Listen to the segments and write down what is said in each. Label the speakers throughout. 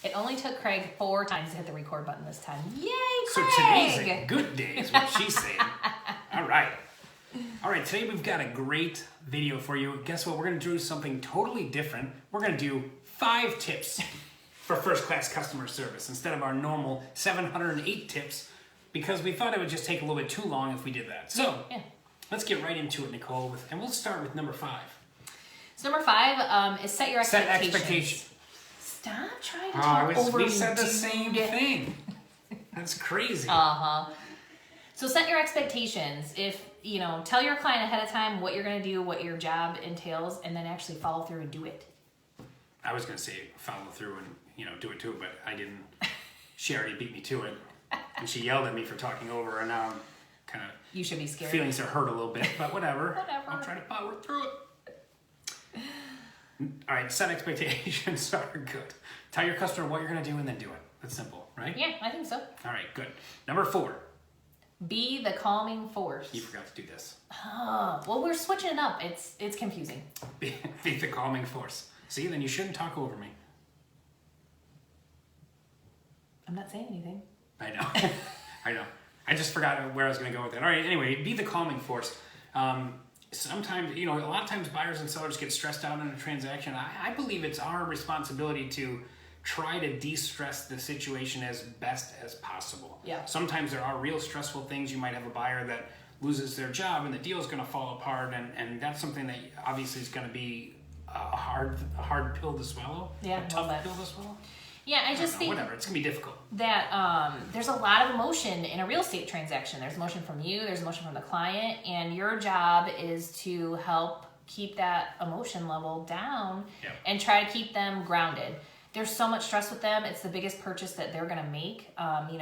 Speaker 1: It only took Craig 4 times to hit the record button this time. Yay, Craig!
Speaker 2: So today's a good day is what she's saying. All right. All right, today we've got a great video for you. Guess what? We're going to do something totally different. We're going to do 5 tips for first-class customer service instead of our normal 708 tips because we thought it would just take a little bit too long if we did that. So let's get right into it, Nicole, and we'll start with number 5.
Speaker 1: So number 5 is set your expectations.
Speaker 2: Set expectations.
Speaker 1: Stop trying to talk over me.
Speaker 2: We said the same thing. That's crazy.
Speaker 1: So set your expectations. If, tell your client ahead of time what you're going to do, what your job entails, and then actually follow through and do it.
Speaker 2: I was going to say follow through and, do it too, but I didn't. She already beat me to it. And she yelled at me for talking over her, and now I'm kind of...
Speaker 1: You should be scared.
Speaker 2: Feelings are hurt a little bit, but whatever. I'll try to power through it. All right, set expectations are good. Tell your customer what you're going to do and then do it. That's simple, right?
Speaker 1: Yeah, I think so.
Speaker 2: All right, good. Number 4.
Speaker 1: Be the calming force.
Speaker 2: You forgot to do this.
Speaker 1: Oh, well, we're switching it up. It's confusing.
Speaker 2: Be the calming force. See, then you shouldn't talk over me.
Speaker 1: I'm not saying anything.
Speaker 2: I know. I know. I just forgot where I was going to go with that. All right, anyway, be the calming force. Sometimes, a lot of times buyers and sellers get stressed out in a transaction. I believe it's our responsibility to try to de-stress the situation as best as possible.
Speaker 1: Yeah.
Speaker 2: Sometimes there are real stressful things. You might have a buyer that loses their job and the deal is going to fall apart, and that's something that obviously is going to be a hard pill to swallow.
Speaker 1: Yeah,
Speaker 2: a tough pill to swallow.
Speaker 1: Yeah, I just think
Speaker 2: whatever. It's gonna be difficult.
Speaker 1: That there's a lot of emotion in a real estate transaction. There's emotion from you. There's emotion from the client, and your job is to help keep that emotion level down and try to keep them grounded. There's so much stress with them. It's the biggest purchase that they're gonna make, in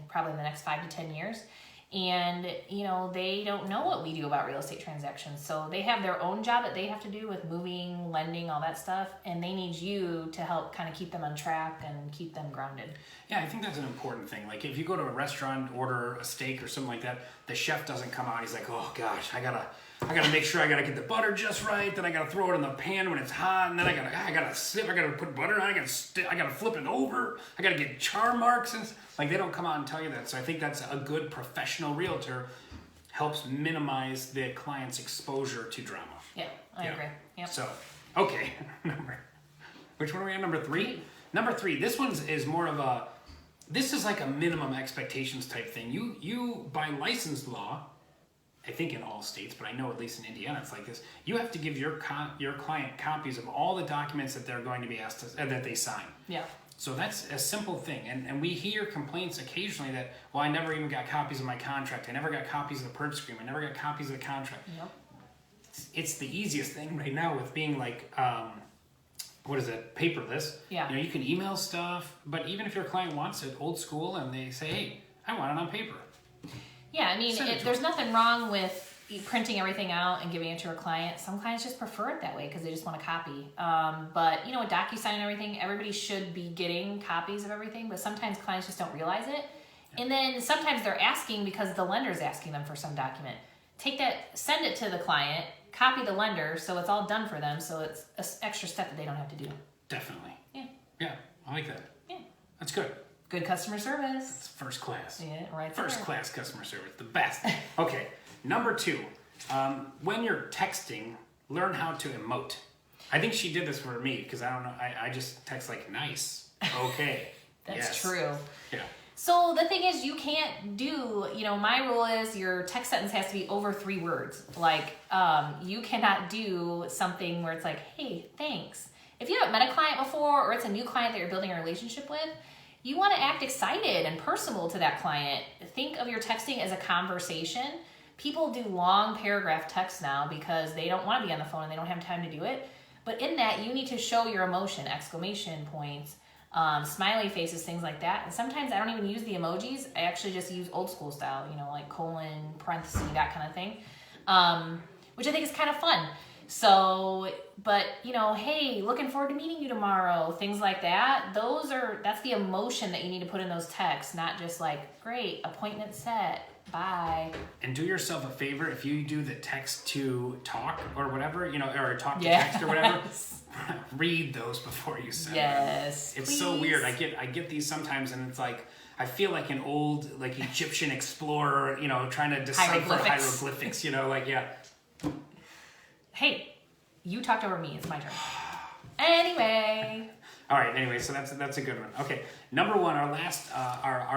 Speaker 1: probably in the next 5 to 10 years. And, they don't know what we do about real estate transactions. So they have their own job that they have to do with moving, lending, all that stuff. And they need you to help kind of keep them on track and keep them grounded.
Speaker 2: Yeah, I think that's an important thing. Like if you go to a restaurant, order a steak or something like that, the chef doesn't come out. He's like, oh gosh, I gotta make sure I gotta get the butter just right. Then I gotta throw it in the pan when it's hot. And then I gotta put butter on. I gotta flip it over. I gotta get char marks. And like they don't come out and tell you that. So I think that's a good professional realtor helps minimize the client's exposure to drama.
Speaker 1: Yeah, I agree. Yep.
Speaker 2: So, okay. Which one are we on? Number 3? Number 3. This one is more of this is like a minimum expectations type thing. You by license law, I think in all states, but I know at least in Indiana it's like this. You have to give your client copies of all the documents that they're going to be asked that they sign. Yeah. So that's a simple thing. And we hear complaints occasionally that, well, I never even got copies of my contract. I never got copies of the purchase agreement. I never got copies of the contract. Yep. It's the easiest thing right now with being like, paperless. Yeah. You can email stuff, but even if your client wants it old school and they say, hey, I want it on paper. Yeah, I mean, there's nothing wrong with printing everything out and giving it to a client. Some clients just prefer it that way because they just want a copy. But, with DocuSign and everything, everybody should be getting copies of everything, but sometimes clients just don't realize it. Yeah. And then sometimes they're asking because the lender's asking them for some document. Take that, send it to the client, copy the lender, so it's all done for them, so it's an extra step that they don't have to do. Definitely. Yeah. Yeah, I like that. Yeah. That's good. Good customer service. It's first class. Yeah, right. First class customer service, the best. Okay, number 2. When you're texting, learn how to emote. I think she did this for me because I don't know. I just text like nice, okay. That's true. Yeah. So the thing is, you can't do, my rule is your text sentence has to be over 3 words. Like, you cannot do something where it's like, hey, thanks. If you haven't met a client before or it's a new client that you're building a relationship with, you want to act excited and personal to that client. Think of your texting as a conversation. People do long paragraph texts now because they don't want to be on the phone and they don't have time to do it. But in that, you need to show your emotion, exclamation points, smiley faces, things like that. And sometimes I don't even use the emojis. I actually just use old school style, like colon, parenthesis, that kind of thing, which I think is kind of fun. So, but, hey, looking forward to meeting you tomorrow, things like that. That's the emotion that you need to put in those texts, not just like, great, appointment set,
Speaker 1: Bye.
Speaker 2: And do yourself a favor, if you do the text to talk or whatever, or talk to text or whatever, read those before you send them.
Speaker 1: Yes.
Speaker 2: It's
Speaker 1: please.
Speaker 2: so weird. I get these sometimes, and it's like I feel like an old Egyptian explorer, trying to decipher hieroglyphics.
Speaker 1: Hey, you talked over me. It's my turn. Anyway.
Speaker 2: All right. Anyway, so that's a good one. Okay, number one, our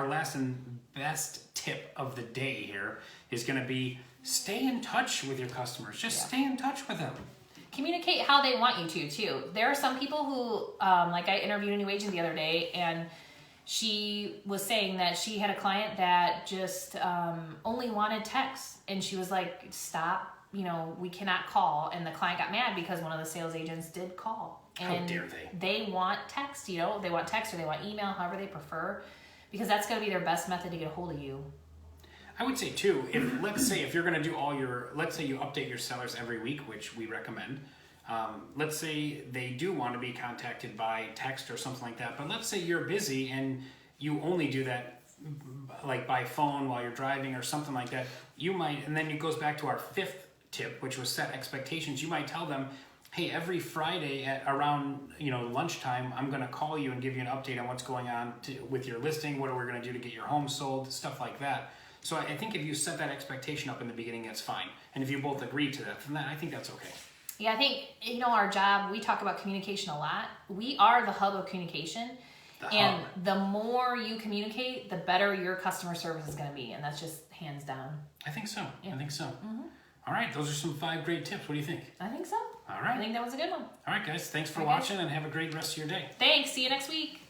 Speaker 2: last and best tip of the day here is going to be stay in touch with your customers. Just stay in touch with them.
Speaker 1: Communicate how they want you to too. There are some people who, I interviewed a new agent the other day, and she was saying that she had a client that just only wanted text, and she was like, "Stop! We cannot call." And the client got mad because one of the sales agents did call. And
Speaker 2: how dare they?
Speaker 1: They want text. They want text or they want email, however they prefer, because that's going to be their best method to get a hold of you.
Speaker 2: I would say too, let's say you're going to do let's say you update your sellers every week, which we recommend. Let's say they do want to be contacted by text or something like that, but let's say you're busy and you only do that like by phone while you're driving or something like that. You might, and then it goes back to our fifth tip, which was set expectations. You might tell them, hey, every Friday at around lunchtime, I'm going to call you and give you an update on what's going on with your listing, what we're going to do to get your home sold, stuff like that. So I think if you set that expectation up in the beginning, that's fine. And if you both agree to that, then I think that's okay.
Speaker 1: Yeah, I think, our job, we talk about communication a lot. We are the hub of communication. And the more you communicate, the better your customer service is going to be. And that's just hands down.
Speaker 2: I think so.
Speaker 1: Yeah.
Speaker 2: I think so.
Speaker 1: Mm-hmm.
Speaker 2: All right. Those are some 5 great tips. What do you think?
Speaker 1: I think so.
Speaker 2: All right.
Speaker 1: I think that was a good one.
Speaker 2: All right, guys. Thanks for watching and have a great rest of your day.
Speaker 1: Thanks. See you next week.